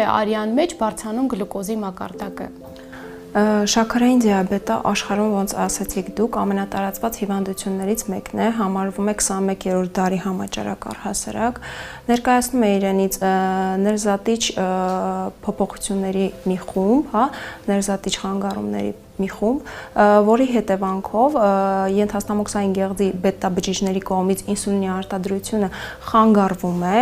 Արյան մեջ բարձրանում գլուկոզի մակարդակը։ Շաքարային դիաբետը աշխարհում, ոնց ասացիք դուք, ամենատարածված հիվանդություններից մեկն է, համարվում է 21-րդ դարի համաճարակ առհասարակ, ներկայացնում է իրենից ներզատիչ փոփոխությունների մի խումբ, ներզատիչ խանգարումների մի խումբ, որի հետևանքով ենթաստամոքսային գեղձի բետա բջիջների կողմից ինսուլինի արտադրությունը խանգարվում է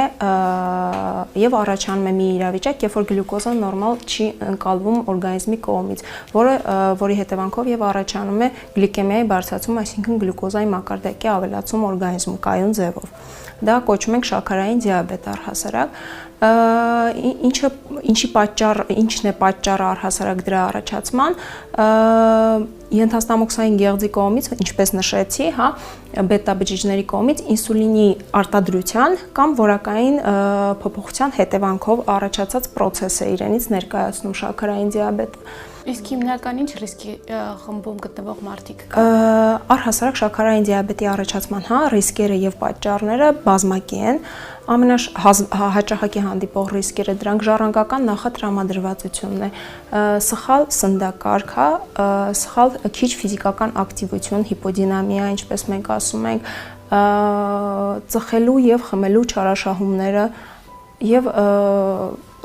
եւ առաջանում է մի իրավիճակ, երբ որ գլյուկոզը նորմալ չի ընկալվում օրգանիզմի կողմից, որի հետևանքով եւ առաջանում է գլիկեմիայի բարձրացում, այսինքն գլյուկոզայի մակարդակի ավելացում օրգանիզմում կայուն ձևով։ Դա կոչում ենք շաքարային դիաբետ առհասարակ, ինչն է պատճառը առհասարակ դրա առաջացման, ենթաստամոքսային գեղձի կողմից, ինչպես նշեցի, բետա բջիջների կողմից ինսուլինի արտադրության կամ որակային փոփոխության հետևանքով առաջացած պրոցես է իրենից ներկայացնում շաքարային դիաբետը։ Իսկ հիմնական ինչ ռիսկի խմբում գտնվող մարդիկ առհասարակ շաքարային դիաբետի առաջացման ռիսկերը եւ պատճառները բազմակի են, ամենահաճախակի հանդիպող ռիսկերը դրանք ժառանգական նախատրամադրվածությունն է, սխալ սննդակարգ, սխալ քիչ ֆիզիկական ակտիվություն, հիպոդինամիա, ինչպես մենք ասում ենք, ծխելու եւ խմելու չարաշահումները եւ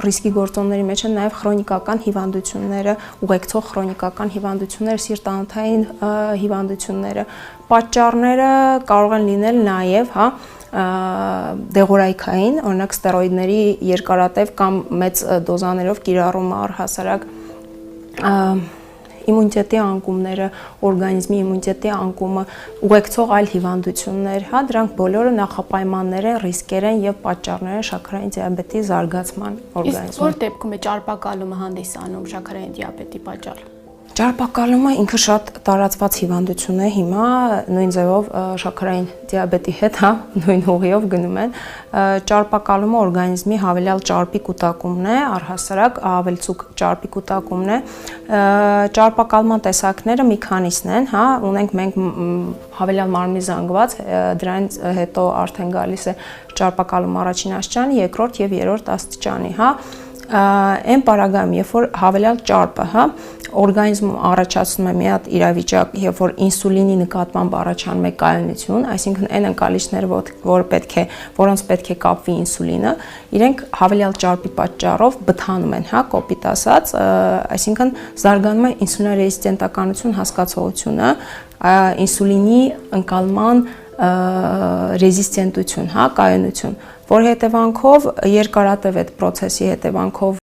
ռիսկի գործոնների մեջ են նաև քրոնիկական հիվանդությունները, ուղեկցող քրոնիկական հիվանդությունները, սիրտանոթային հիվանդությունները, պատճառները կարող են լինել նաև, դեղորայքային, օրինակ ստերոիդների երկարատև կամ մեծ դոզաներով կիրառումը առհասարակ իմունիտետի անկումները, օրգանիզմի իմունիտետի անկումը, ուղեկցող այլ հիվանդություններ, դրանք բոլորը նախապայմաններ են, ռիսկեր են եւ պատճառներ են շաքարային դիաբետի զարգացման օրգանիզմում։ Իսկ որ դեպքում է ճարպակալումը հանդիսանում շաքարային դիաբետի պատճառ։ Ճարպակալումը ինքը շատ տարածված հիվանդություն է հիմա, նույն ձևով շաքարային դիաբետի հետ, նույն ուղիով գնում են։ Ճարպակալումը օրգանիզմի հավելյալ ճարպի կուտակումն է, առհասարակ ավելցուկ ճարպի կուտակումն է։ Ճարպակալման տեսակները մի քանիսն են, ունենք մենք հավելյալ մարմնի զանգված, դրանից հետո արդեն գալիս է ճարպակալում առաջին աստիճանի, երկրորդ եւ երրորդ աստիճանի, Այն պարագայում, երբ որ հավելյալ ճարպը, օրգանիզմում առաջացնում է մի հատ իրավիճակ, երբ որ ինսուլինի նկատմամբ առաջանում է կայունություն, այսինքն այն ընկալիչները, որոնց պետք է կապվի ինսուլինը, իրենք հավելյալ ճարպի պատճառով բթանում են, կոպիտ ասած, այսինքն զարգանում է ինսուլինարեզիստենտականություն հասկացողությունը, ինսուլինի ընկալման ռեզիստենտություն, կայունություն, որ հետևանքով երկարատև այդ պրոցեսի հետևանքով